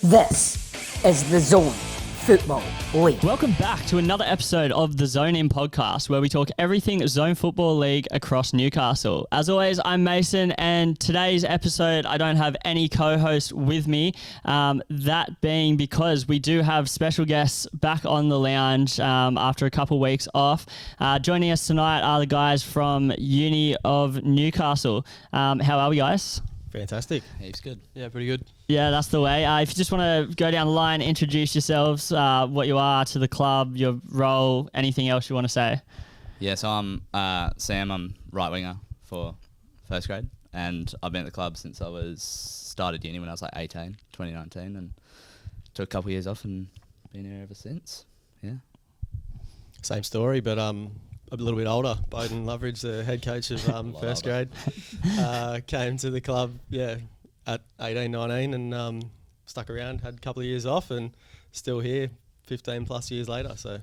This is the Zone Football League. Welcome back to another episode of the Zone In podcast, where we talk everything Zone Football League across Newcastle. As always, I'm Mason, and today's episode, I don't have any co-host with me. That being because we do have special guests back on the lounge after a couple weeks off. Joining us tonight are the guys from Uni of Newcastle. How are we, guys? Fantastic. Heaps good. Yeah, pretty good. Yeah, that's the way. If you just want to go down the line, introduce yourselves, what you are to the club, your role, anything else you want to say. Yeah, so I'm Sam. I'm right winger for first grade, and I've been at the club since I started uni when I was like 18, 2019, and took a couple of years off and been here ever since. Yeah. Same story, but a little bit older. Boden Nicholas, the head coach of first grade, came to the club, at 18, 19 and stuck around, had a couple of years off and still here 15 plus years later. So,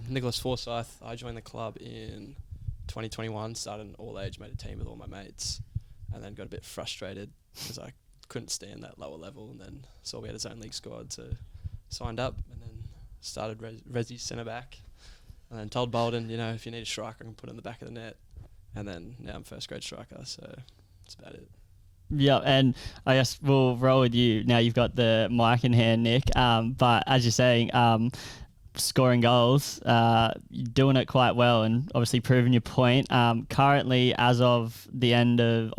Nicholas Forsyth, I joined the club in 2021, started an all-age made a team with all my mates, and then got a bit frustrated because I couldn't stand that lower level, and then saw we had a zone league squad, so signed up and then started Resi centre-back. And then told Boden, if you need a striker, I can put it in the back of the net. And then now I'm first grade striker, so that's about it. Yeah, and I guess we'll roll with you. Now you've got the mic in hand, Nick. But as you're saying, scoring goals, you're doing it quite well and obviously proving your point. Currently, as of the end of,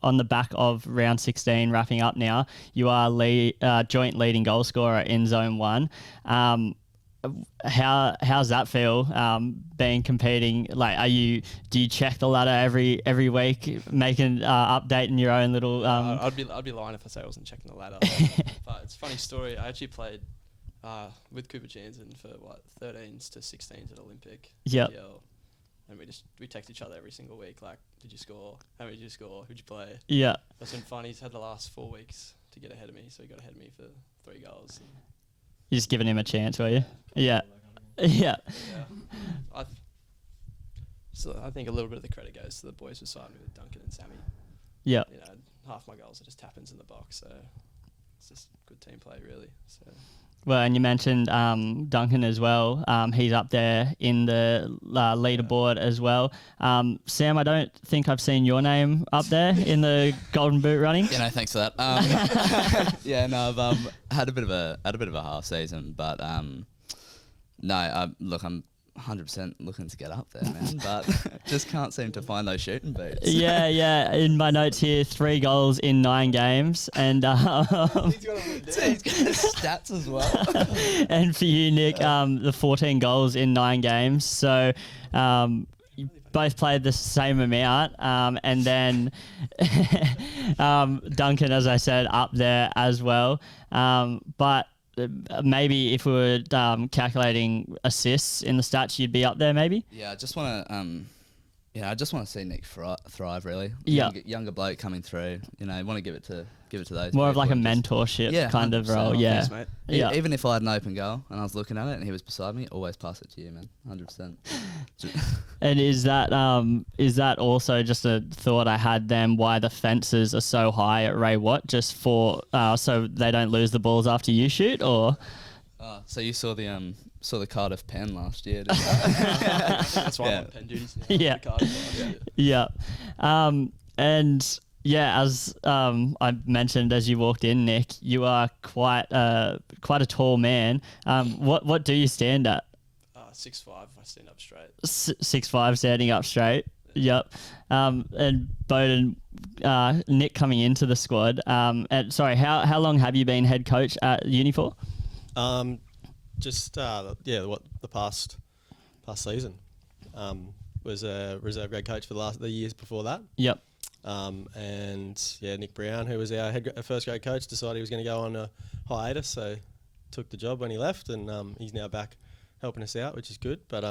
on the back of round 16, wrapping up now, you are joint leading goal scorer in Zone 1. How's that feel? Being competing, do you check the ladder every week, making updating your own little? I'd be lying if I say I wasn't checking the ladder. But it's a funny story. I actually played with Cooper Jansen for 13s to 16s at Olympic. Yep. PL, and we text each other every single week. Like, did you score? How many did you score? Who'd you play? Yeah. That's been fun. He's had the last 4 weeks to get ahead of me, so he got ahead of me for 3 goals. You're just giving him a chance, were you? Yeah. Yeah. So I think a little bit of the credit goes to the boys beside me with Duncan and Sammy. Yeah. Half my goals are just tap-ins in the box, so it's just good team play, really. So. Well, and you mentioned Duncan as well. He's up there in the leaderboard as well. Sam, I don't think I've seen your name up there in the Golden Boot running. Yeah, no, thanks for that. I've had a bit of a half season, but I'm 100% looking to get up there, man, but just can't seem to find those shooting boots. Yeah. In my notes here, 3 goals in 9 games, and He's got stats as well. And for you, Nick, the 14 goals in 9 games. So you both played the same amount, and then Duncan, as I said, up there as well. But maybe if we were calculating assists in the stats, you'd be up there maybe? Yeah, I just want to see Nick thrive really. Yeah. Younger bloke coming through, want to give it to those. More of like a people and mentorship kind of 100%. role, yeah. Thanks, mate. Yeah. Even if I had an open goal and I was looking at it and he was beside me, always pass it to you, man. 100%. And is that also just a thought I had then, why the fences are so high at Ray Watt, just for so they don't lose the balls after you shoot, or? So you saw the Cardiff pen last year, didn't you? That's why I'm on pen duties now. Yeah. Yeah. And yeah, as I mentioned as you walked in, Nick, you are quite a tall man. What do you stand at? 6'5", I stand up straight. 6'5", standing up straight. Yep. And Boden, Nick coming into the squad. And sorry, how long have you been head coach at uni for? the past season. Was a reserve grade coach for the years before that. Yep. Nick Brown, who was our first grade coach, decided he was going to go on a hiatus, so took the job when he left, and he's now back helping us out, which is good. But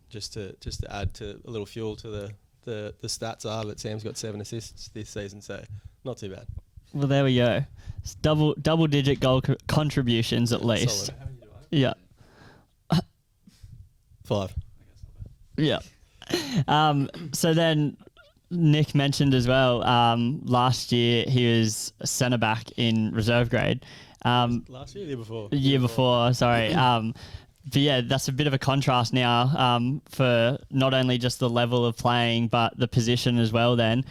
just to add to a little fuel to the stats are that Sam's got 7 assists this season, so not too bad. Well, there we go. It's double digit goal contributions at least. Solid. Yeah. 5. Yeah. So then, Nick mentioned as well, last year he was a centre back in reserve grade. Last year, the year before. Year before, sorry. But yeah, that's a bit of a contrast now for not only just the level of playing, but the position as well then.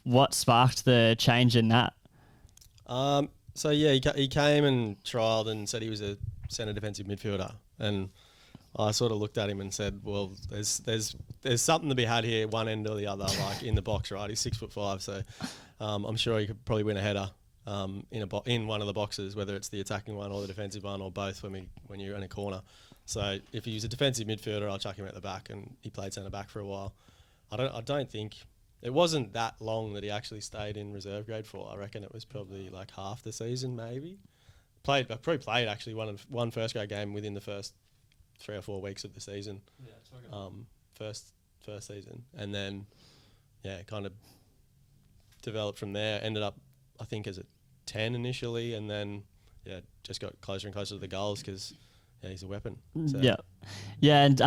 What sparked the change in that? So yeah, he came and trialled and said he was a centre defensive midfielder, and I sort of looked at him and said, well, there's something to be had here, one end or the other, like in the box, right? He's 6'5", so I'm sure he could probably win a header in one of the boxes, whether it's the attacking one or the defensive one or both when you're in a corner. So if he was a defensive midfielder, I'll chuck him at the back, and he played centre back for a while. I don't think it wasn't that long that he actually stayed in reserve grade for. I reckon it was probably like half the season, maybe. Probably played actually one first grade game within the first 3 or 4 weeks of the season. Yeah, first season, and then kind of developed from there. Ended up, I think, as a 10 initially, and then just got closer and closer to the goals because he's a weapon. So. Yeah, and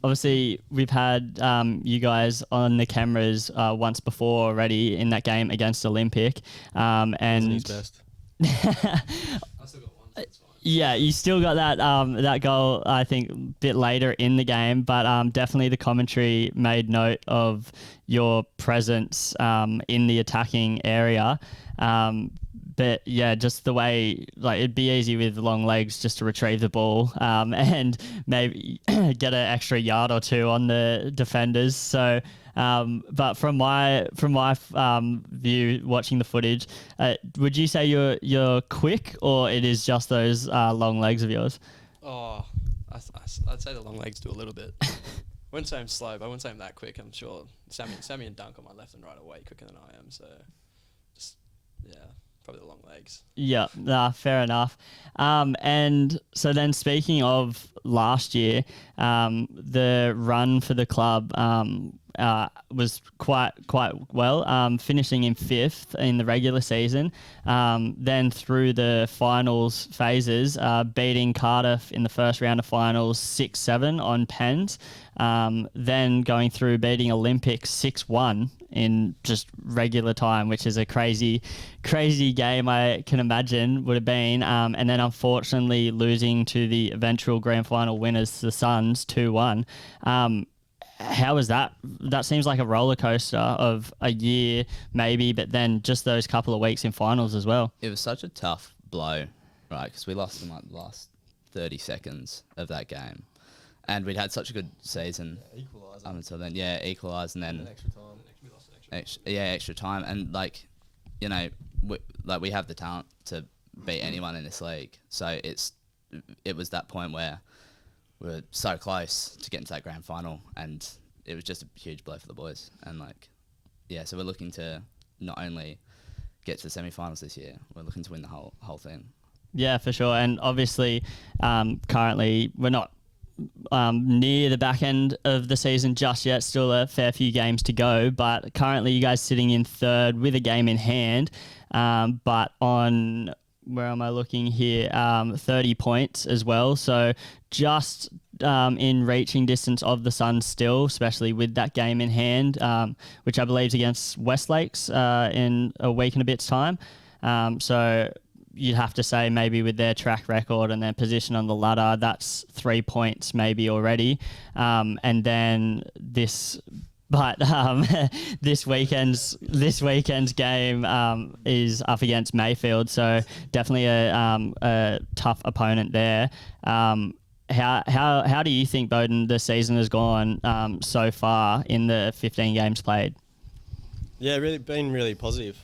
obviously we've had you guys on the cameras once before already in that game against Olympic, and wasn't his best. I still got one. So it's fine. Yeah, you still got that goal, I think, a bit later in the game, but definitely the commentary made note of your presence in the attacking area. But yeah, just the way, like, it'd be easy with long legs just to retrieve the ball and maybe get an extra yard or two on the defenders. So, but from my view, watching the footage, would you say you're quick, or it is just those long legs of yours? Oh, I'd say the long legs do a little bit. I wouldn't say I'm slow, but I wouldn't say I'm that quick. I'm sure Sammy and Dunk on my left and right are way quicker than I am. So, just probably the long legs. Yeah, fair enough. And so then, speaking of last year, the run for the club was quite well, finishing in 5th in the regular season. Then through the finals phases, beating Cardiff in the first round of finals 6-7 on pens. Then going through beating Olympic 6-1 in just regular time, which is a crazy game I can imagine would have been. And then unfortunately losing to the eventual grand final winners, the Suns, 2-1. How was that? That seems like a roller coaster of a year maybe, but then just those couple of weeks in finals as well. It was such a tough blow, right? Because we lost in like the last 30 seconds of that game. And we'd had such a good season. Equaliser. Until then, equalised, and then extra time. We lost extra. extra time, and like, we have the talent to beat anyone in this league. So it was that point where we were so close to getting to that grand final, and it was just a huge blow for the boys. And so we're looking to not only get to the semi-finals this year, we're looking to win the whole thing. Yeah, for sure. And obviously, currently we're not near the back end of the season just yet, still a fair few games to go, but currently you guys sitting in 3rd with a game in hand, but on, where am I looking here, 30 points as well, so just in reaching distance of the Suns still, especially with that game in hand, which I believe is against Westlakes in a week and a bit's time. So you'd have to say maybe with their track record and their position on the ladder, that's 3 points maybe already. And then this weekend's game is up against Mayfield, so definitely a tough opponent there. How do you think, Boden, the season has gone so far in the 15 games played? Yeah, been really positive.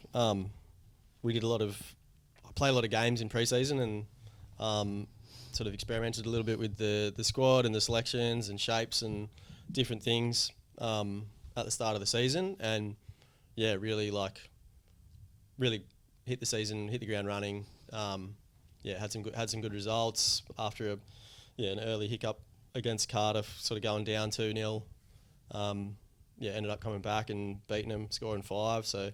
We did played a lot of games in pre-season and sort of experimented a little bit with the squad and the selections and shapes and different things at the start of the season, and really hit the ground running. Had some good results after an early hiccup against Cardiff, sort of going down 2-0. Ended up coming back and beating them, scoring 5. So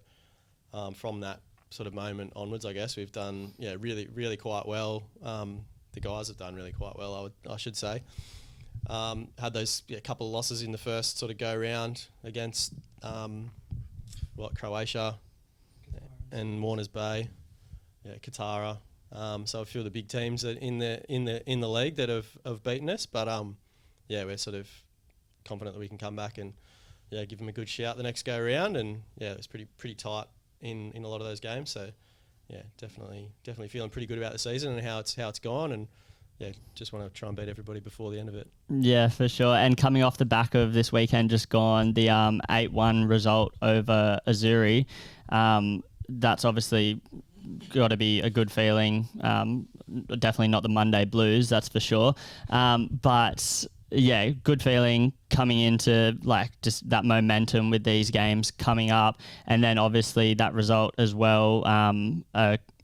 from that sort of moment onwards, I guess we've done really quite well. The guys have done really quite well, I should say. Had those couple of losses in the first sort of go round against Croatia and Warners Bay, Qatar. So a few of the big teams that in the league that have beaten us, but we're sort of confident that we can come back and give them a good shout the next go round. And it was pretty tight in a lot of those games. So definitely feeling pretty good about the season and how it's gone. And just want to try and beat everybody before the end of it. Yeah, for sure. And coming off the back of this weekend just gone, the 8-1 result over Azuri, that's obviously got to be a good feeling. Definitely not the Monday blues, that's for sure. But good feeling coming into just that momentum with these games coming up, and then obviously that result as well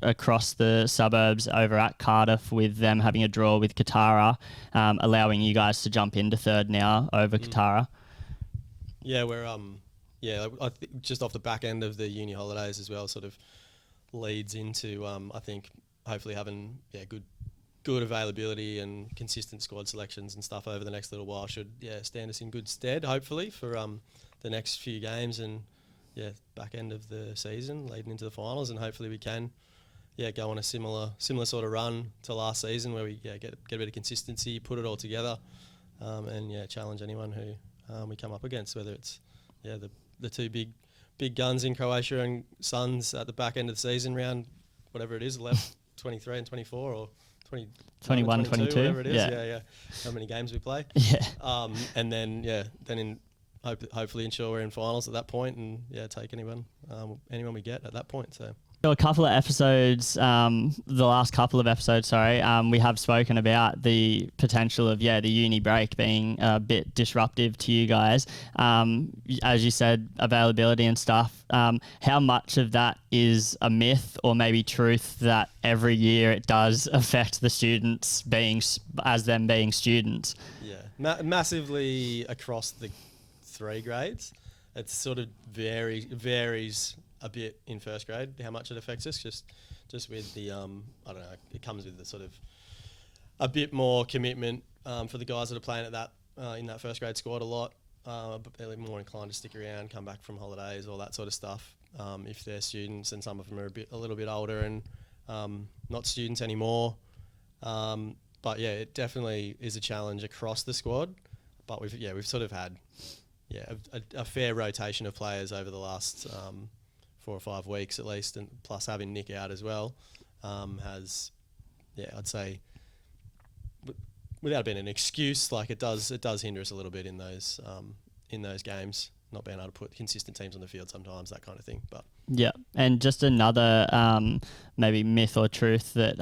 across the suburbs over at Cardiff with them having a draw with Qatar, allowing you guys to jump into third now over Qatar. Yeah, we're I think just off the back end of the uni holidays as well, sort of leads into I think hopefully having good availability and consistent squad selections and stuff over the next little while should stand us in good stead hopefully for the next few games and back end of the season leading into the finals, and hopefully we can go on a similar sort of run to last season where we get a bit of consistency, put it all together, and challenge anyone who we come up against, whether it's the two big guns in Croatia and Suns at the back end of the season round, whatever it is, 23 and 24 or 21, 22, whatever it is. How many games we play. And then hopefully ensure we're in finals at that point and take anyone we get at that point. So a couple of episodes, the last couple of episodes, we have spoken about the potential of the uni break being a bit disruptive to you guys. As you said, availability and stuff. How much of that is a myth or maybe truth that every year it does affect the students being students? Massively across the 3 grades. It sort of varies a bit in first grade how much it affects us, just with the I don't know, it comes with the sort of a bit more commitment for the guys that are playing at that in that first grade squad a lot, but they're more inclined to stick around, come back from holidays, all that sort of stuff, if they're students, and some of them are a little bit older and not students anymore, but it definitely is a challenge across the squad, but we've sort of had a fair rotation of players over the last 4 or 5 weeks at least, and plus having Nick out as well, has, I'd say, without being an excuse, it does hinder us a little bit in those games, not being able to put consistent teams on the field sometimes, that kind of thing. But and just another maybe myth or truth that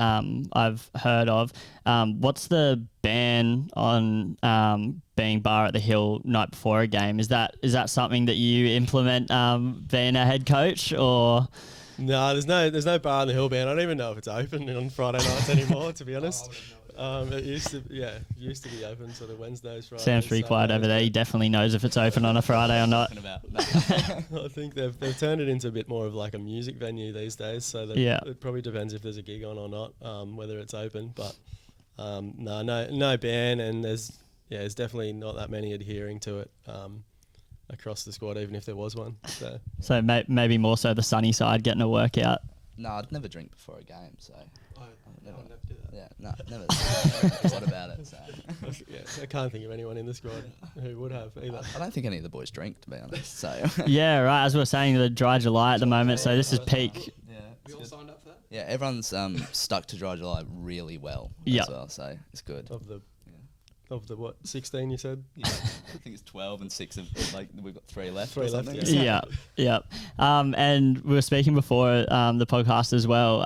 I've heard of. What's the ban on being bar at the Hill night before a game? Is that something that you implement being a head coach, or? No, there's no bar on the Hill ban. I don't even know if it's open on Friday nights anymore, to be honest. It used to be open sort of Wednesdays, Fridays. Sam's pretty quiet over there. He definitely knows if it's open on a Friday or not. I think they've turned it into a bit more of a music venue these days. So it probably depends if there's a gig on or not, whether it's open. But no ban, and there's definitely not that many adhering to it across the squad, even if there was one. So maybe more so the sunny side, getting a workout. No, I'd never drink before a game, so. I would never do that. Yeah, no, never thought about it. So. I can't think of anyone in the squad who would have either. I don't think any of the boys drink, to be honest. So. Right. As we were saying, the dry July at the moment, so this is peak. We all signed up for that? Yeah, everyone's stuck to dry July really well as well, so it's good. Of the what, 16 you said? Yeah, I think it's 12 and 6 of we've got 3 left. 3 left. Yeah. And we were speaking before the podcast as well.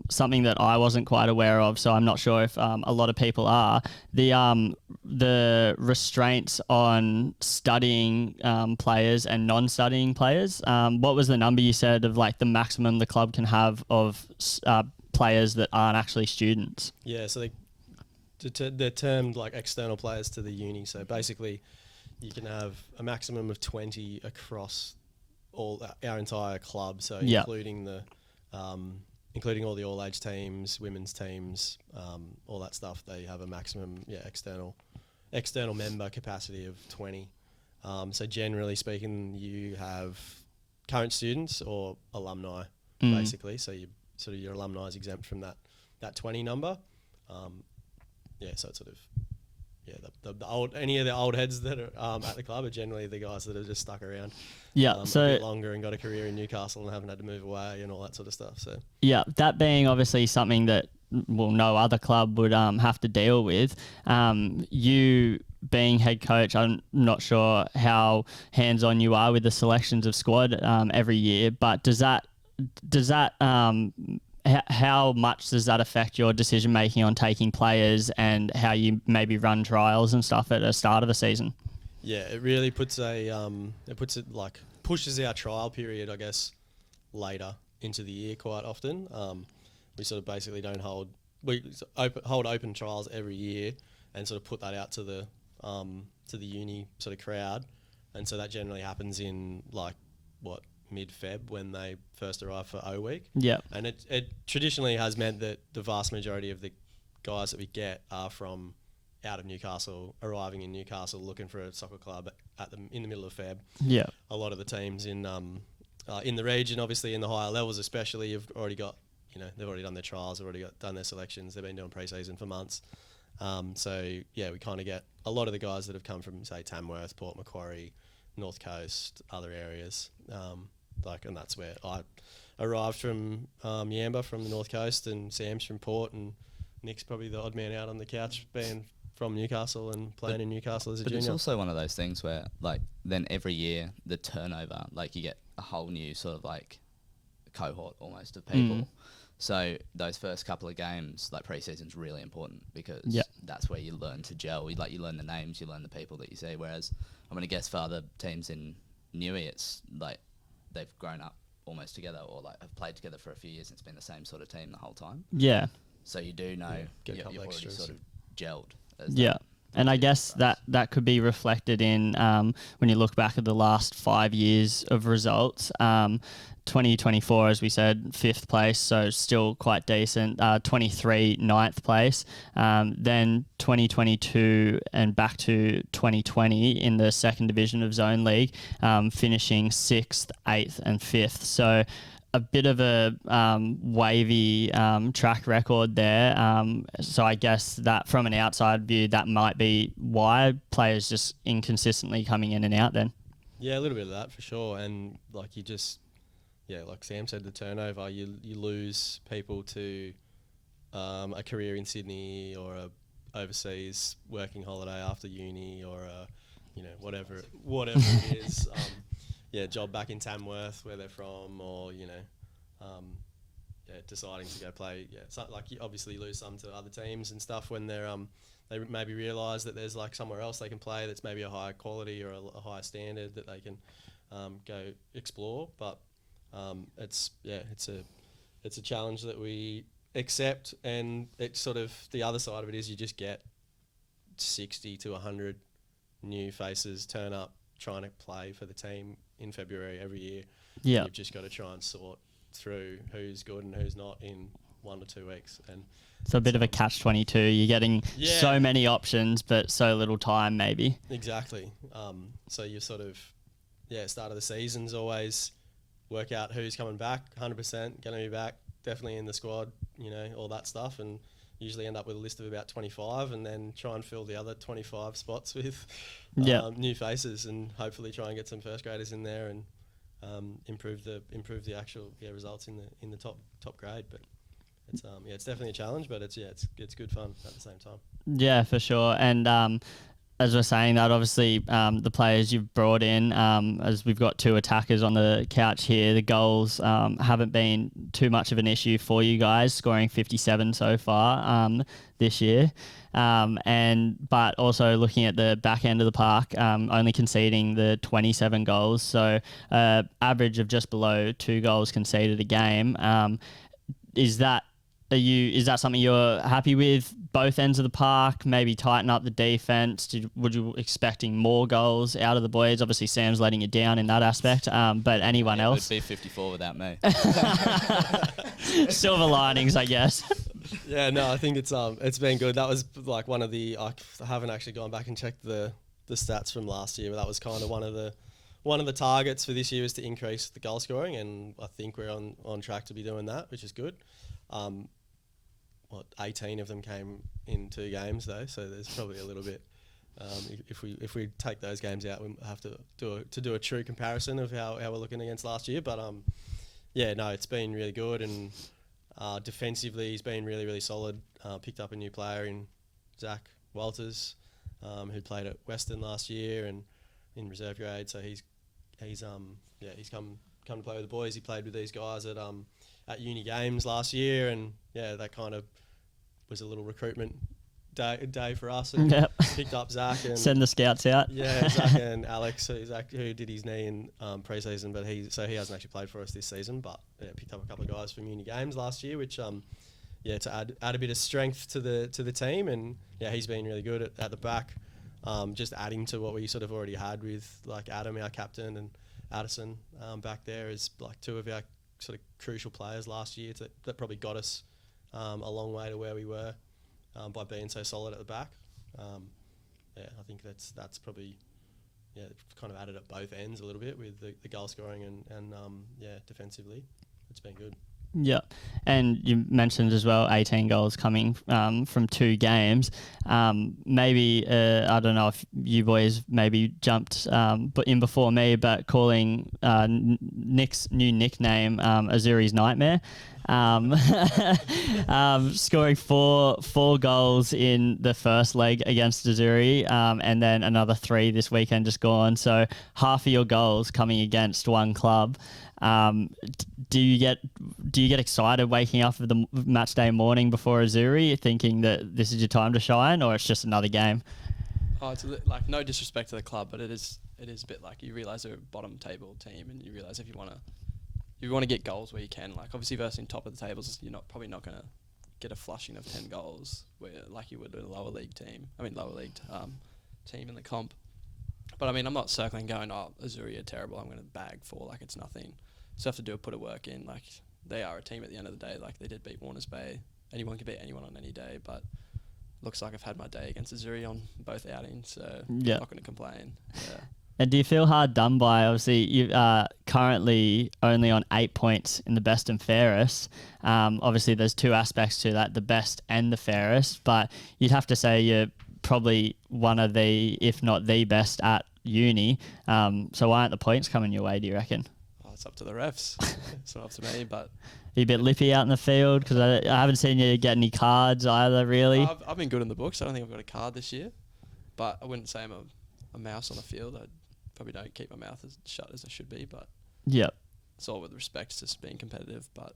Something that I wasn't quite aware of, so I'm not sure if a lot of people are, the restraints on studying players and non-studying players. What was the number you said of the maximum the club can have of players that aren't actually students? Yeah, so they're termed external players to the uni. So basically, you can have a maximum of 20 across all our entire club. So including all the all age teams, women's teams, all that stuff. They have a maximum external external member capacity of 20. So generally speaking, you have current students or alumni, basically. So your alumni is exempt from that 20 number. So it's sort of the old, any of the old heads that are at the club are generally the guys that have just stuck around a bit longer and got a career in Newcastle and haven't had to move away and all that sort of stuff. So that being obviously something that no other club would have to deal with. You being head coach, I'm not sure how hands-on you are with the selections of squad every year, but how much does that affect your decision making on taking players and how you maybe run trials and stuff at the start of the season? Yeah, it really pushes our trial period, I guess, later into the year quite often. We sort of basically hold open trials every year and sort of put that out to the uni sort of crowd, and so that generally happens in mid-Feb when they first arrive for O week. Yeah, and it traditionally has meant that the vast majority of the guys that we get are from out of Newcastle, arriving in Newcastle, looking for a soccer club in the middle of Feb. Yeah, a lot of the teams in the region, obviously in the higher levels especially, have already got, they've already done their trials, they've already done their selections, they've been doing pre-season for months. We kind of get a lot of the guys that have come from, say, Tamworth, Port Macquarie, North Coast, other areas, and that's where I arrived from Yamba, from the North Coast, and Sam's from Port, and Nick's probably the odd man out on the couch being from Newcastle and playing in Newcastle as a junior. But it's also one of those things where, then every year the turnover, you get a whole new sort of cohort almost of people. So those first couple of games, pre-season's really important because that's where you learn to gel. You learn the names, you learn the people that you see. Whereas I'm going to guess for other teams in Newey, it's they've grown up almost together or have played together for a few years and it's been the same sort of team the whole time. Yeah. So you do know you've already sort of gelled. And I guess that could be reflected in when you look back at the last 5 years of results. 2024, as we said, 5th place, so still quite decent. 23, 9th place. Then 2022 and back to 2020 in the second division of Zone League, finishing 6th, 8th and 5th. So a bit of a wavy track record there. So I guess that from an outside view, that might be why players just inconsistently coming in and out then. Yeah, a little bit of that for sure. And like Sam said, the turnover, you lose people to a career in Sydney or a overseas working holiday after uni or whatever it is. Job back in Tamworth where they're from, or deciding to go play. So you obviously lose some to other teams and stuff when they're they maybe realise that there's somewhere else they can play that's maybe a higher quality or a higher standard that they can go explore. But it's a challenge that we accept, and it's sort of the other side of it is you just get 60 to 100 new faces turn up trying to play for the team in February every year. Yeah, you've just got to try and sort through who's good and who's not in 1 or 2 weeks, and it's a bit of a catch-22. You're getting so many options, but so little time, maybe. Exactly. So you sort of, start of the season's always work out who's coming back, 100% going to be back, definitely in the squad, all that stuff, and usually end up with a list of about 25, and then try and fill the other 25 spots with new faces, and hopefully try and get some first graders in there and improve the actual results in the top grade. But it's definitely a challenge, but it's good fun at the same time. Yeah, for sure. And as we're saying that, obviously the players you've brought in, as we've got 2 attackers on the couch here, the goals haven't been too much of an issue for you guys, scoring 57 so far this year. But also looking at the back end of the park, only conceding the 27 goals, so average of just below 2 goals conceded a game. Is that something you're happy with? Both ends of the park, maybe tighten up the defense. Would you expecting more goals out of the boys? Obviously, Sam's letting you down in that aspect, but anyone else? It would be 54 without me. Silver linings, I guess. Yeah, no, I think it's been good. That was like one of the I haven't actually gone back and checked the stats from last year, but that was kind of one of the targets for this year is to increase the goal scoring, and I think we're on track to be doing that, which is good. 18 of them came in 2 games though, so there's probably a little bit. If we take those games out, we have to do a true comparison of how we're looking against last year. But yeah, no, it's been really good, and defensively he's been really, really solid. Picked up a new player in Zach Walters, who played at Western last year and in reserve grade. So he's come to play with the boys. He played with these guys at uni games last year, and yeah, that kind of was a little recruitment day for us, and picked up Zach and send the scouts out. Yeah, Zach and Alex, who did his knee in pre-season, but he hasn't actually played for us this season. But yeah, picked up a couple of guys from uni games last year, which to add a bit of strength to the team, and yeah, he's been really good at the back. Just adding to what we sort of already had with like Adam, our captain, and Addison back there is like 2 of our sort of crucial players last year that probably got us a long way to where we were by being so solid at the back. I think that's probably kind of added at both ends a little bit with the goal scoring and defensively it's been good. Yeah, and you mentioned as well 18 goals coming from 2 games. Maybe I don't know if you boys maybe jumped in before me, but calling Nick's new nickname Azuri's Nightmare. Scoring four goals in the first leg against Azuri, and then another 3 this weekend just gone. So half of your goals coming against one club. Do you get excited waking up for the match day morning before Azuri, thinking that this is your time to shine, or it's just another game? Oh, it's like no disrespect to the club, but it is a bit like you realise they're a bottom table team, and you realise if you want to get goals where you can, like obviously versus top of the tables, you're probably not going to get a flushing of 10 goals where like you would with a lower league team in the comp. But I mean, I'm not circling going, oh, Azuri are terrible, I'm going to bag 4 like it's nothing. So have to do a put of work in. Like they are a team at the end of the day. Like they did beat Warners Bay. Anyone can beat anyone on any day, but looks like I've had my day against Azuri on both outings, so I'm not going to complain. Yeah. And do you feel hard done by? Obviously, you are currently only on 8 points in the best and fairest. Obviously, there's 2 aspects to that, the best and the fairest, but you'd have to say you're probably one of the, if not the best at uni. So why aren't the points coming your way, do you reckon? It's up to the refs. It's not up to me, but... Are you a bit lippy out in the field? Because I haven't seen you get any cards either, really. I've been good in the books. I don't think I've got a card this year. But I wouldn't say I'm a mouse on the field. I probably don't keep my mouth as shut as I should be, but... Yep. It's all with respect to just being competitive, but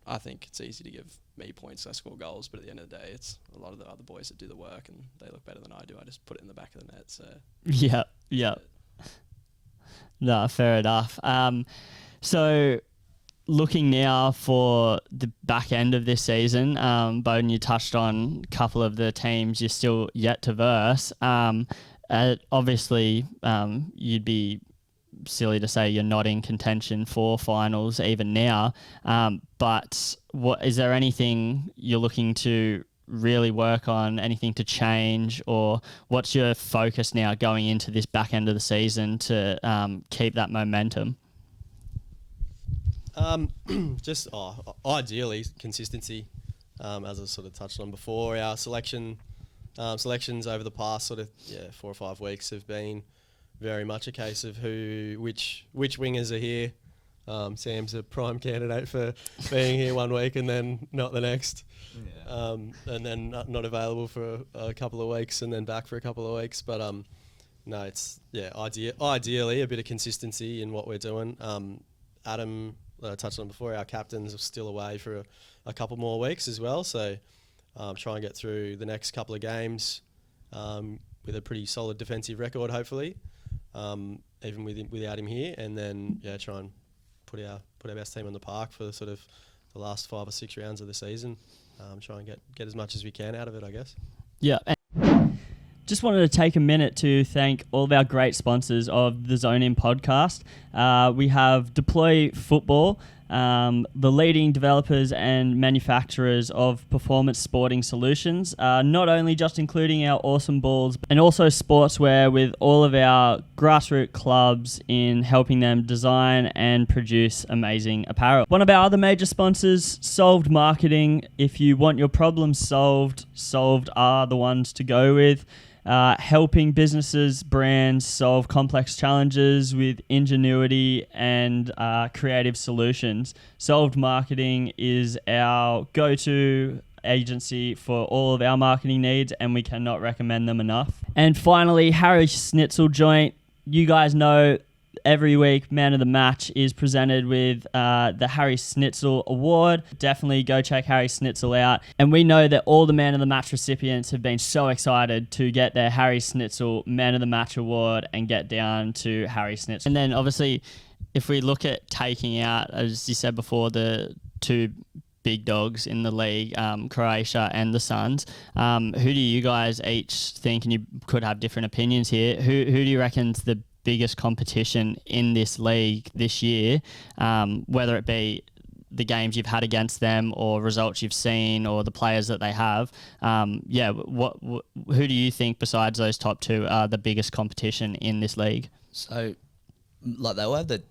I think it's easy to give me points. I score goals, but at the end of the day, it's a lot of the other boys that do the work, and they look better than I do. I just put it in the back of the net, so... Yep. No, fair enough. So looking now for the back end of this season, Boden, you touched on a couple of the teams you're still yet to verse. Obviously, you'd be silly to say you're not in contention for finals even now. But is there anything you're looking to really work on, anything to change, or what's your focus now going into this back end of the season to keep that momentum? Ideally consistency, as I sort of touched on before. Our selections over the past 4 or 5 weeks have been very much a case of which wingers are here. Sam's a prime candidate for being here one week and then not the next. Yeah. And then not available for a couple of weeks and then back for a couple of weeks. But no, it's ideally a bit of consistency in what we're doing. Adam, I touched on before, our captains are still away for a couple more weeks as well. So try and get through the next couple of games with a pretty solid defensive record, hopefully, even without him here. And then try and put our best team on the park for sort of the last 5 or 6 rounds of the season. Try and get as much as we can out of it, I guess. Yeah. Just wanted to take a minute to thank all of our great sponsors of the Zone In podcast. We have Deploy Football, the leading developers and manufacturers of performance sporting solutions, not only just including our awesome balls, and also sportswear with all of our grassroots clubs in helping them design and produce amazing apparel. One of our other major sponsors, Solved Marketing. If you want your problems solved, Solved are the ones to go with. Helping businesses, brands solve complex challenges with ingenuity and creative solutions. Solved Marketing is our go-to agency for all of our marketing needs, and we cannot recommend them enough. And finally, Harry Schnitzel Joint. You guys know every week, Man of the Match is presented with the Harry Schnitzel Award. Definitely go check Harry Schnitzel out. And we know that all the Man of the Match recipients have been so excited to get their Harry Schnitzel Man of the Match Award and get down to Harry Schnitzel. And then obviously, if we look at taking out, as you said before, the two big dogs in the league, Croatia and the Suns, who do you guys each think, and you could have different opinions here, who do you reckon's the biggest competition in this league this year, whether it be the games you've had against them or results you've seen or the players that they have? Who do you think besides those top two are the biggest competition in this league? So, like, they all have the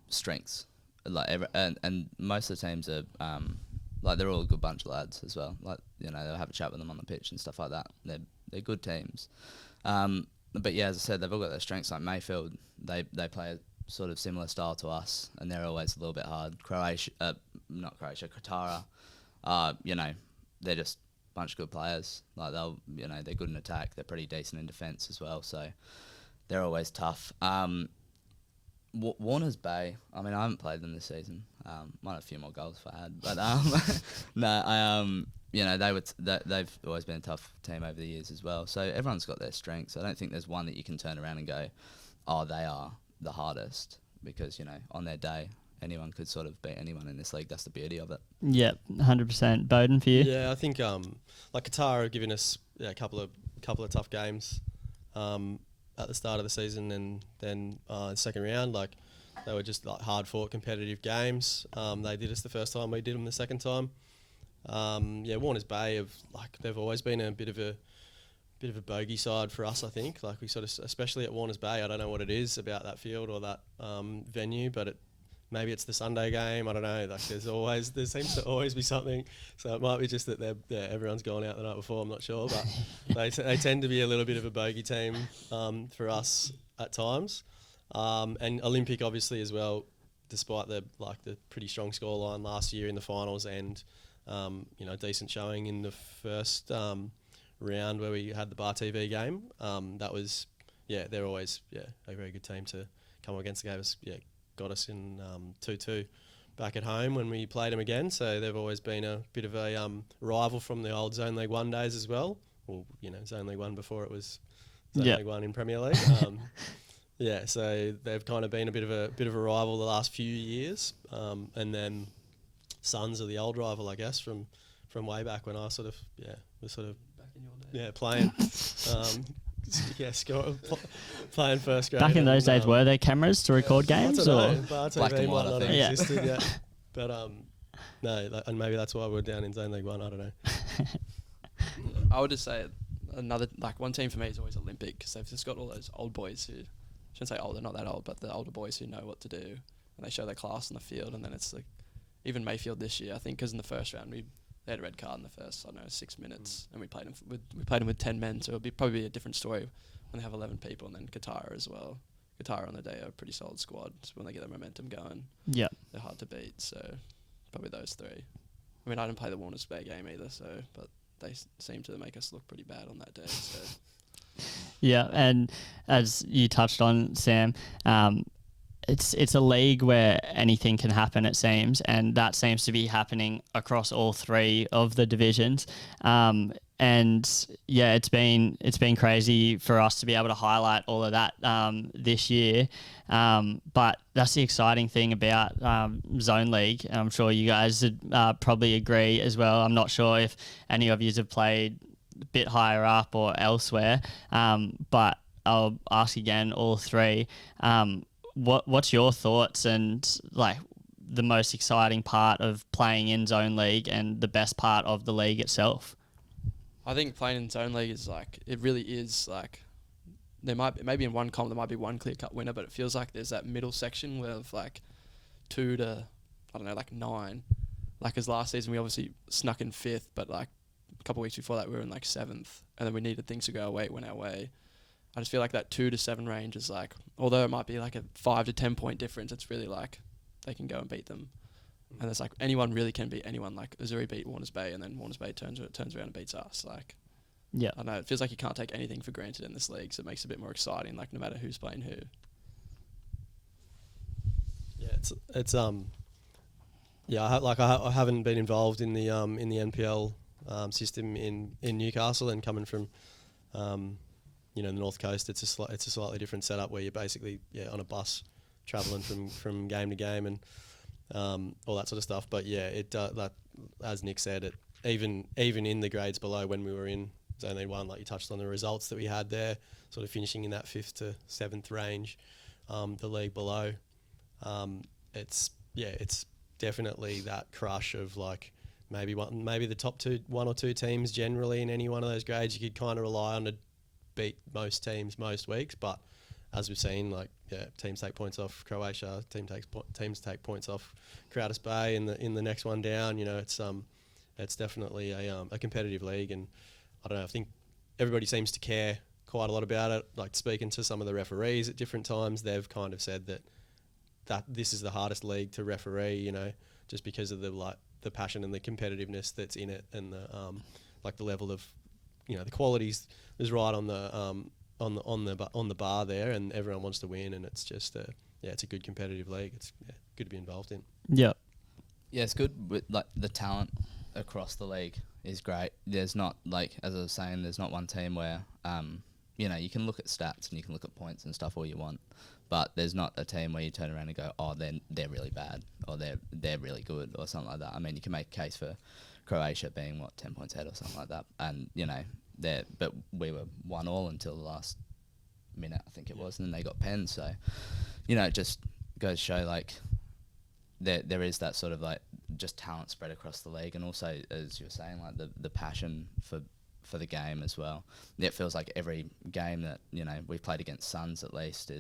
strengths, and most of the teams are they're all a good bunch of lads as well. Like, you know, they'll have a chat with them on the pitch and stuff like that. They're good teams. But yeah, as I said, they've all got their strengths. Like Mayfield, they play a sort of similar style to us, and they're always a little bit hard. Qatar, they're just a bunch of good players. Like they're good in attack. They're pretty decent in defence as well. So they're always tough. Warners Bay, I mean, I haven't played them this season. Might have a few more goals if I had, but they've always been a tough team over the years as well. So everyone's got their strengths. I don't think there's one that you can turn around and go, oh, they are the hardest, because, you know, on their day, anyone could sort of beat anyone in this league. That's the beauty of it. Yep, 100%. Boden, for you? Yeah, I think like Qatar have given us a couple of tough games at the start of the season, and then the second round, like, they were just like hard fought competitive games. They did us the first time, we did them the second time. Warners Bay they've always been a bit of a bogey side for us. I think, like, we sort of, especially at Warners Bay, I don't know what it is about that field or that venue, but maybe it's the Sunday game. I don't know. Like, there seems to always be something. So it might be just that everyone's gone out the night before. I'm not sure, but they tend to be a little bit of a bogey team for us at times. And Olympic obviously as well, despite the pretty strong scoreline last year in the finals and decent showing in the first round where we had the Bar TV game. They're always a very good team to come against. Got us in 2-2 back at home when we played them again. So they've always been a bit of a rival from the old Zone League 1 days as well. Well, Zone League 1 before it was Zone League 1 in Premier League. So they've kind of been a bit of a rival the last few years. And then Suns are the old rival, I guess, from way back when I was back in your day. Playing. Playing first grade. Back in those days, were there cameras to record games? I don't or know. Bar Black TV and white, might not have I think. existed yet. But no, and maybe that's why we're down in Zone League 1. I don't know. I would just say another, one team for me is always Olympic, because they've just got all those old boys who, I shouldn't say old, they're not that old, but the older boys who know what to do, and they show their class on the field. And then it's like, even Mayfield this year, I think, because in the first round they had a red card in the first, 6 minutes, and we played them with 10 men, so it'll probably be a different story when they have 11 people. And then Qatar as well. Qatar on the day are a pretty solid squad, so when they get their momentum going, they're hard to beat. So probably those three. I mean, I didn't play the Warners Bay game either, but they seem to make us look pretty bad on that day. So. Yeah, and as you touched on, Sam, it's a league where anything can happen, it seems, and that seems to be happening across all three of the divisions. It's been crazy for us to be able to highlight all of that this year. But that's the exciting thing about Zone League. I'm sure you guys would probably agree as well. I'm not sure if any of you have played a bit higher up or elsewhere, but I'll ask again, all three. What's your thoughts, and the most exciting part of playing in zone league and the best part of the league itself? I think playing in zone league is like, it really is like, there might be, maybe in one comp there might be one clear cut winner, but it feels like there's that middle section where of like 2 to, I don't know, like 9. Like as last season we obviously snuck in 5th, but like a couple of weeks before that we were in like 7th, and then we needed things to go our way, it went our way. I just feel like that 2 to 7 range is like, although it might be like a 5 to 10 point difference, it's really like they can go and beat them. And it's like anyone really can beat anyone. Like Azuri beat Warners Bay, and then Warners Bay turns around and beats us. Like, Yeah. I don't know, it feels like you can't take anything for granted in this league, so it makes it a bit more exciting, like no matter who's playing who. Yeah, I haven't been involved in the NPL system in Newcastle, and coming from the North Coast, it's a slightly different setup where you're basically on a bus traveling from game to game and all that sort of stuff. But yeah, like as Nick said, even in the grades below when we were in Zone League 1, like you touched on the results that we had there, sort of finishing in that 5th to 7th range, the league below, it's definitely that crush of like maybe the top 1 or 2 teams generally in any one of those grades you could kind of rely on to beat most teams most weeks. But as we've seen, like teams take points off Croatia, teams take points off Crowders Bay in the next one down. It's definitely a competitive league, and I don't know, I think everybody seems to care quite a lot about it. Like speaking to some of the referees at different times, they've kind of said that this is the hardest league to referee, just because of the passion and the competitiveness that's in it, and the level of the qualities is right on the bar there, and everyone wants to win, and it's just it's a good competitive league. It's good to be involved in. Yeah. Yeah, it's good with like the talent across the league is great. There's not, like as I was saying, there's not one team where you can look at stats and you can look at points and stuff all you want, but there's not a team where you turn around and go, oh, they're really bad, or they're really good, or something like that. I mean, you can make a case for Croatia being 10 points ahead or something like that, and but we were 1-1 until the last minute, I think it was, and then they got pens. So it just goes to show like there is that sort of like just talent spread across the league, and also, as you were saying, like the passion for the game as well. It feels like every game that we've played against Suns at least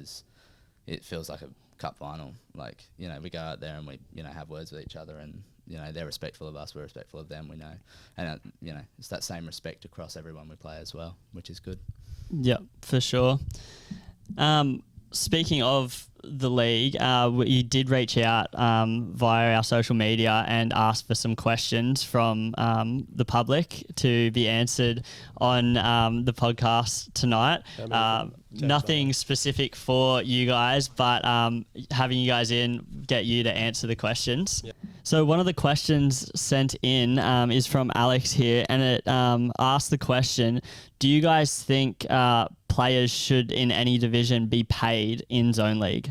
it feels like a cup final. Like we go out there and we have words with each other, and they're respectful of us, we're respectful of them, we know, and it's that same respect across everyone we play as well, which is good. Yeah, for sure. Speaking of the league, we did reach out via our social media and ask for some questions from the public to be answered on the podcast tonight. Nothing specific for you guys, but having you guys in, get you to answer the questions. Yep. So one of the questions sent in is from Alex here, and it asked the question, do you guys think players should in any division be paid in Zone League?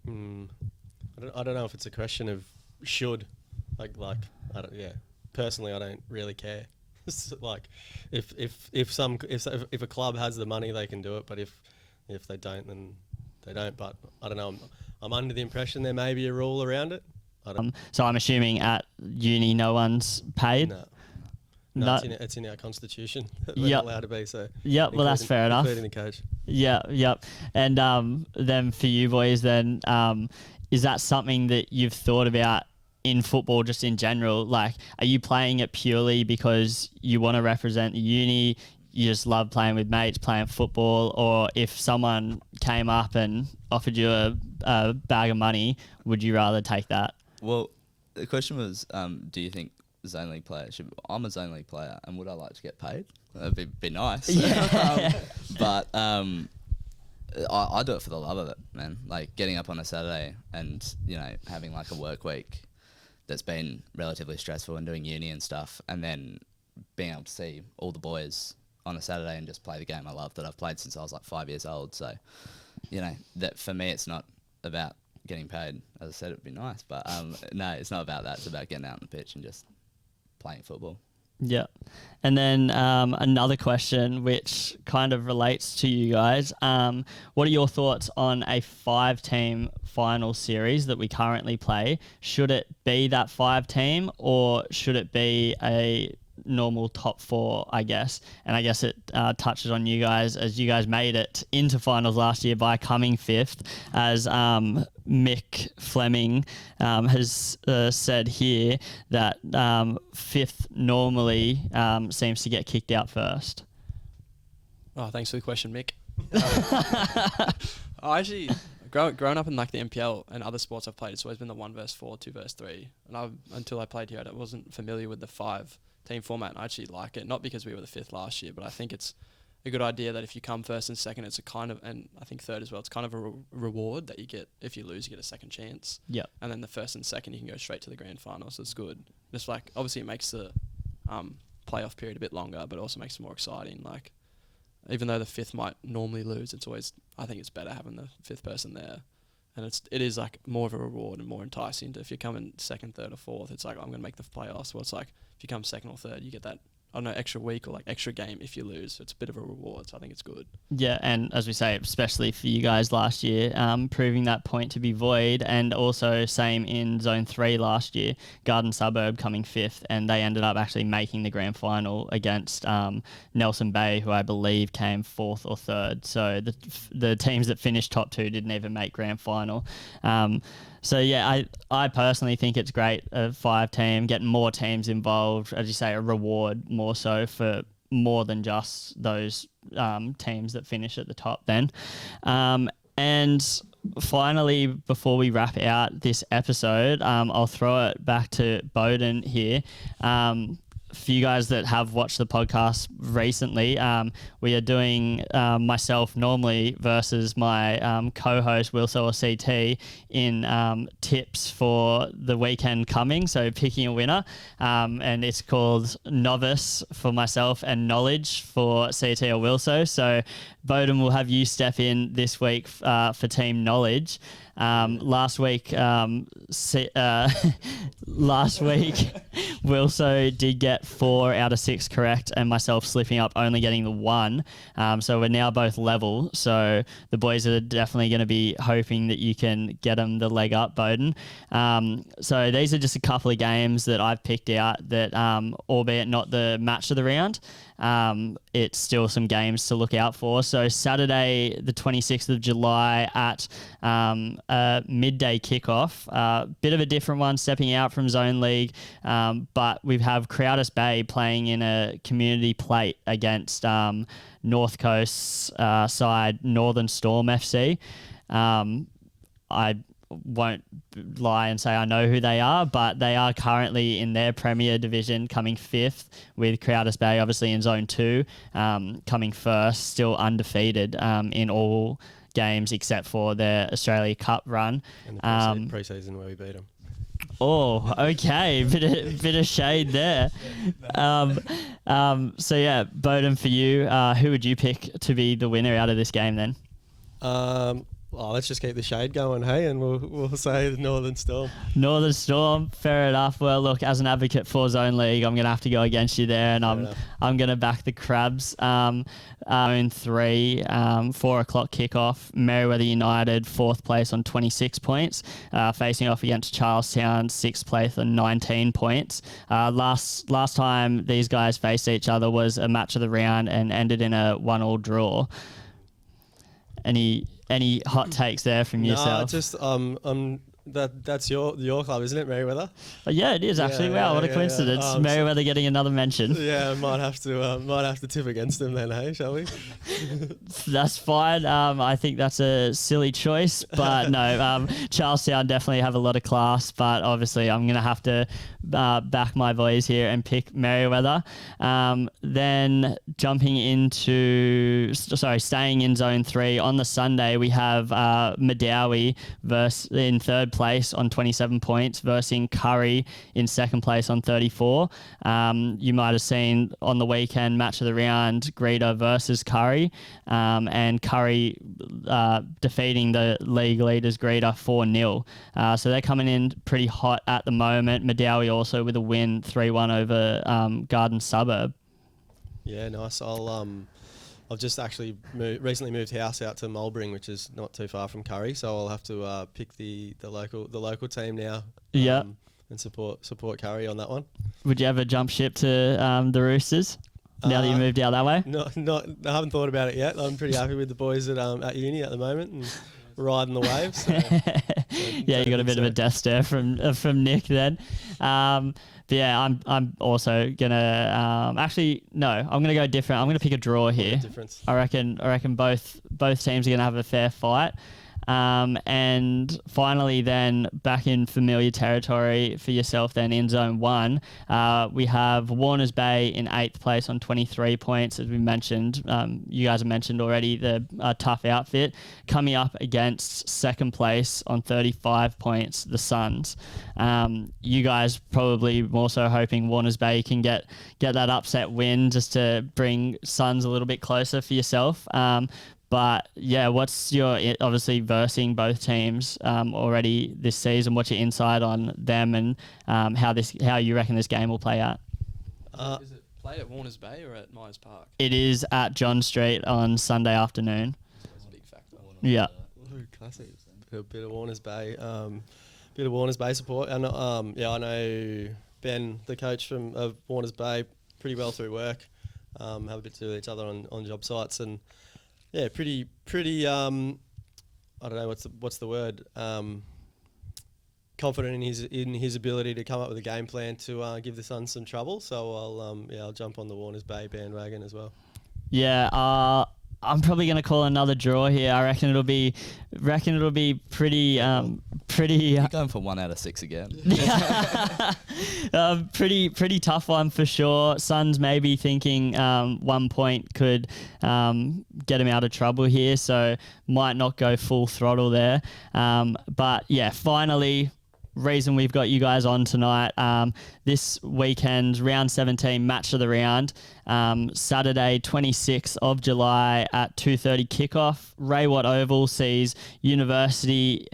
I don't know if it's a question of should, like I don't, personally I don't really care. Like if a club has the money, they can do it, but if they don't, then they don't. But I don't know, I'm under the impression there may be a rule around it. So I'm assuming at uni no one's paid? No, it's in our constitution that we're not allowed to be. So well, that's fair enough. Including the coach. Yep. And then for you boys, then is that something that you've thought about in football, just in general? Like, are you playing it purely because you want to represent the uni? You just love playing with mates, playing football, or if someone came up and offered you a bag of money, would you rather take that? Well, the question was, do you think Zone League player I'm a Zone League player, and would I like to get paid? That'd be nice. Yeah. But I do it for the love of it, man. Like getting up on a Saturday and having like a work week that's been relatively stressful and doing uni and stuff, and then being able to see all the boys on a Saturday and just play the game I love that I've played since I was like 5 years old. So that for me, it's not about getting paid. As I said, it'd be nice, but no, it's not about that. It's about getting out on the pitch and just playing football. Yeah. And then another question, which kind of relates to you guys. What are your thoughts on a 5-team final series that we currently play? Should it be that 5-team, or should it be a normal top 4, I guess? And I guess it touches on you guys, as you guys made it into finals last year by coming 5th, as Mick Fleming has said here that 5th normally seems to get kicked out first. Oh, thanks for the question, Mick. I actually, growing up in like the NPL and other sports I've played, it's always been the 1 versus 4, 2 versus 3. And until I played here, I wasn't familiar with the 5-team format, and I actually like it. Not because we were the 5th last year, but I think it's a good idea that if you come 1st and 2nd, it's a kind of, and I think 3rd as well, it's kind of a reward that you get. If you lose, you get a second chance. Yeah. And then the 1st and 2nd, you can go straight to the grand final, so it's good. Just like, obviously it makes the playoff period a bit longer, but it also makes it more exciting. Like, even though the 5th might normally lose, it's always, I think it's better having the 5th person there. And it is like more of a reward and more enticing. If you're coming 2nd, 3rd or 4th, it's like, I'm going to make the playoffs. Well, it's like, if you come 2nd or 3rd, you get that, I don't know, extra week or like extra game if you lose. So it's a bit of a reward. So I think it's good. Yeah, and as we say, especially for you guys last year, proving that point to be void, and also same in Zone 3 last year, Garden Suburb coming 5th, and they ended up actually making the grand final against Nelson Bay, who I believe came 4th or 3rd. So the teams that finished top 2 didn't even make grand final. So yeah, I personally think it's great, a 5-team, getting more teams involved, as you say, a reward more so for more than just those teams that finish at the top then. And finally, before we wrap out this episode, I'll throw it back to Boden here. For you guys that have watched the podcast recently, we are doing myself normally versus my co-host Wilso or CT in tips for the weekend coming. So picking a winner, and it's called Novice for myself and Knowledge for CT or Wilso. So Boden will have you step in this week for Team Knowledge. Last week, Wilso did get 4 out of 6 correct, and myself slipping up, only getting the 1. So we're now both level. So the boys are definitely going to be hoping that you can get them the leg up, Boden. So these are just a couple of games that I've picked out that, albeit not the match of the round, it's still some games to look out for. So Saturday, the 26th of July at a midday kickoff, bit of a different one, stepping out from Zone League, but we have Crowders Bay playing in a community plate against North Coast's side, Northern Storm FC. I won't lie and say I know who they are, but they are currently in their Premier Division, coming 5th, with Crowders Bay obviously in Zone 2, coming 1st, still undefeated in all games except for their Australia Cup run. And the pre-season where we beat them. Oh, okay. Bit of shade there. So yeah, Boden, for you, who would you pick to be the winner out of this game then? Well, let's just keep the shade going, hey, and we'll say the Northern Storm. Northern Storm, fair enough. Well, look, as an advocate for Zone League, I'm going to have to go against you there, and I'm going to back the Crabs. Zone 3, 4 o'clock kickoff. Merewether United, 4th place on 26 points, facing off against Charlestown, 6th place on 19 points. Last time these guys faced each other was a match of the round and ended in a 1-1 draw. Any hot takes there from yourself? No, just that's your club, isn't it, Merewether? Oh, yeah, it is actually. Wow, what a coincidence! Merewether getting another mention. Yeah, might have to tip against them then, hey, shall we? That's fine. I think that's a silly choice, but no, Charlestown definitely have a lot of class, but obviously I'm going to have to back my boys here and pick Merewether. Then staying in Zone 3, on the Sunday we have Madawi in 3rd place on 27 points versus Curry in second place on 34. You might have seen on the weekend match of the round, Greta versus Curry, and Curry defeating the league leaders Greta 4-0. So they're coming in pretty hot at the moment. Madawi also with a win 3-1 over Garden Suburb. Yeah, nice. I've just actually recently moved house out to Mulbring, which is not too far from Curry, so I'll have to pick the local team now. Yeah. And support Curry on that one. Would you ever jump ship to the Roosters now that you moved out that way? I haven't thought about it yet. I'm pretty happy with the boys at uni at the moment and riding the waves. So, yeah, you got a bit of a death stare from Nick then. But yeah, I'm also gonna actually no, I'm gonna go different. I'm gonna pick a draw here. I reckon both teams are gonna have a fair fight. And finally then back in familiar territory for yourself then in Zone 1, we have Warners Bay in 8th place on 23 points, as we mentioned. You guys have mentioned already the tough outfit, coming up against second place on 35 points, the Suns. You guys probably more so hoping Warners Bay can get that upset win just to bring Suns a little bit closer for yourself. But yeah, what's your, obviously versing both teams already this season, what's your insight on them and how you reckon this game will play out? Is it played at Warners Bay or at Myers Park? It is at John Street on Sunday afternoon. So it's a big factor. Yeah. Classic. A bit of Warners Bay support. And I know Ben, the coach of Warners Bay, pretty well through work. Have a bit to do with each other on job sites and. Yeah, pretty. I don't know what's the word. Confident in his ability to come up with a game plan to give the Suns some trouble. So I'll jump on the Warners Bay bandwagon as well. Yeah, I'm probably going to call another draw here. I reckon it'll be pretty. You're going for 1 out of 6 again. Pretty tough one for sure. Suns maybe thinking 1 point could get him out of trouble here, so might not go full throttle there. But yeah, finally, reason we've got you guys on tonight. This weekend, round 17, match of the round, Saturday 26th of July at 2:30 kickoff. Raywat Oval sees University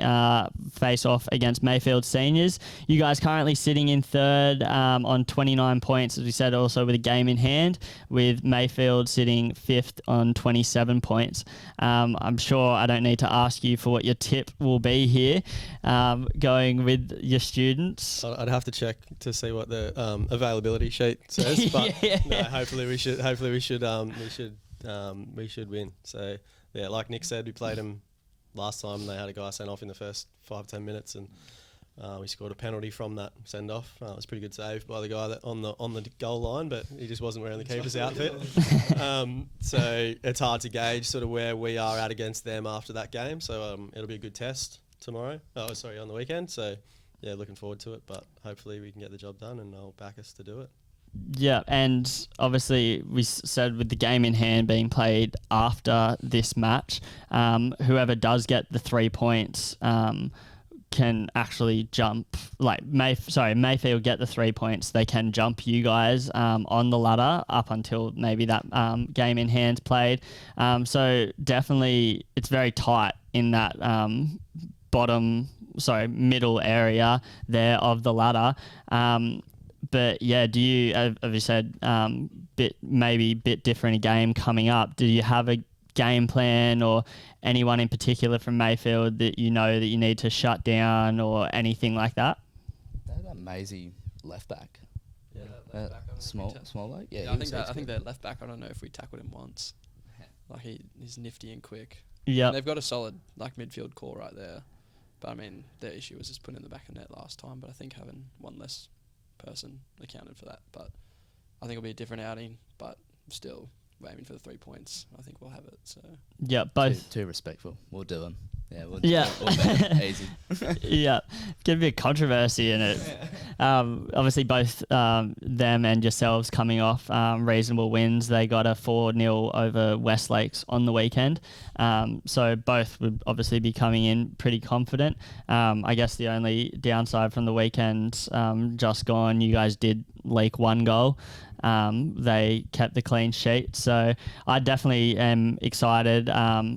face off against Mayfield Seniors. You guys currently sitting in third on 29 points, as we said, also with a game in hand, with Mayfield sitting fifth on 27 points. I'm sure I don't need to ask you for what your tip will be here, going with your students. I'd have to check to see what the availability sheet says, but no, hopefully we should win. So yeah, like Nick said, we played them last time. They had a guy sent off in the first 5-10 minutes, and we scored a penalty from that send off. It was a pretty good save by the guy that on the goal line, but he just wasn't wearing the keeper's outfit. So it's hard to gauge sort of where we are at against them after that game. So it'll be a good test tomorrow. On the weekend. So yeah, looking forward to it, but hopefully we can get the job done and I'll back us to do it. Yeah, and obviously we said with the game in hand being played after this match, whoever does get the 3 points can actually jump, Mayfield get the 3 points, they can jump you guys on the ladder up until maybe that game in hand played. So definitely it's very tight in that middle area there of the ladder. But yeah, do you, as you said, bit different a game coming up? Do you have a game plan or anyone in particular from Mayfield that you know that you need to shut down or anything like that? They had that Maisie left back. Yeah, left back. Small like. Yeah, I think their left back. I don't know if we tackled him once. Like he's nifty and quick. Yeah, they've got a solid midfield core right there. But I mean, their issue was just putting in the back of net last time. But I think having one less person accounted for that. But I think it'll be a different outing. But still, we're aiming for the 3 points. I think we'll have it. So yeah, both too respectful. We'll do them. Yeah, easy. Yeah, get a bit of controversy in it. Obviously, both them and yourselves coming off reasonable wins. They got a 4-0 over Westlakes on the weekend. So both would obviously be coming in pretty confident. I guess the only downside from the weekend just gone, you guys did leak 1 goal. They kept the clean sheet. So I definitely am excited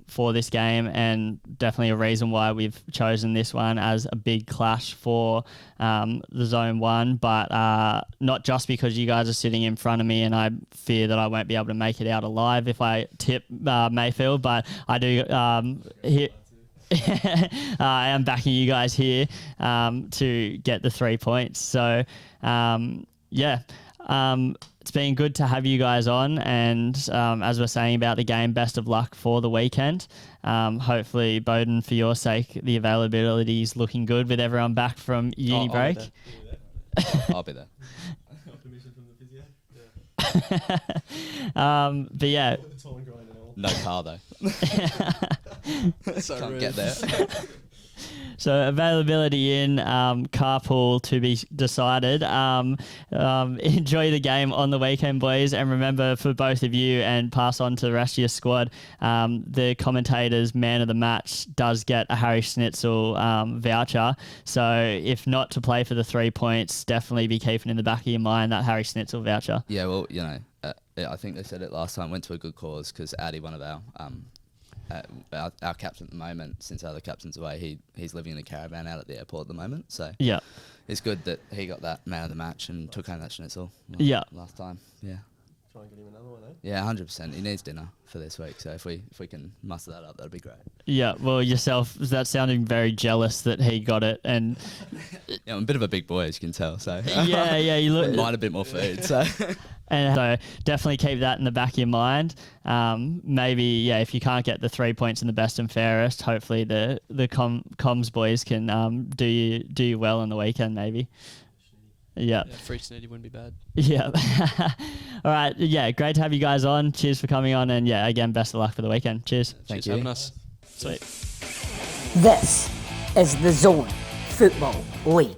for this game, and definitely a reason why we've chosen this one as a big clash for the Zone 1, but not just because you guys are sitting in front of me and I fear that I won't be able to make it out alive if I tip Mayfield, but I do I am backing you guys here to get the 3 points. So, it's been good to have you guys on, and as we're saying about the game, best of luck for the weekend. Hopefully, Boden, for your sake, the availability is looking good with everyone back from uni break. I'll be there. Permission from the physio. But yeah, No car though. So Can't rude. get there. so availability in, carpool to be decided. Enjoy the game on the weekend, boys, and remember for both of you, and pass on to the rest of your squad, the commentator's man of the match does get a Harry Schnitzel voucher. So if not to play for the 3 points, definitely be keeping in the back of your mind that Harry Schnitzel voucher. Yeah, well, I think they said it last time, went to a good cause because Addy, one of our captain at the moment, since our other captain's away, he's living in a caravan out at the airport at the moment. So Yeah. it's good that he got that man of the match and took home that Schnitzel last time. Yeah. Try and get him another one, eh? Yeah, 100%. He needs dinner for this week. So if we can muster that up, that'd be great. Yeah, well, yourself, that sounding very jealous that he got it, and Yeah, I'm a bit of a big boy, as you can tell. So yeah, you look, mind a bit more food. So and so definitely keep that in the back of your mind. Maybe if you can't get the 3 points in the best and fairest, hopefully the comms boys can do you well on the weekend, maybe. Yeah. Free snooty wouldn't be bad. Yeah. All right. Yeah. Great to have you guys on. Cheers for coming on. And again, best of luck for the weekend. Cheers. Thank Cheers you. for having us. Sweet. This is the Zone Football League.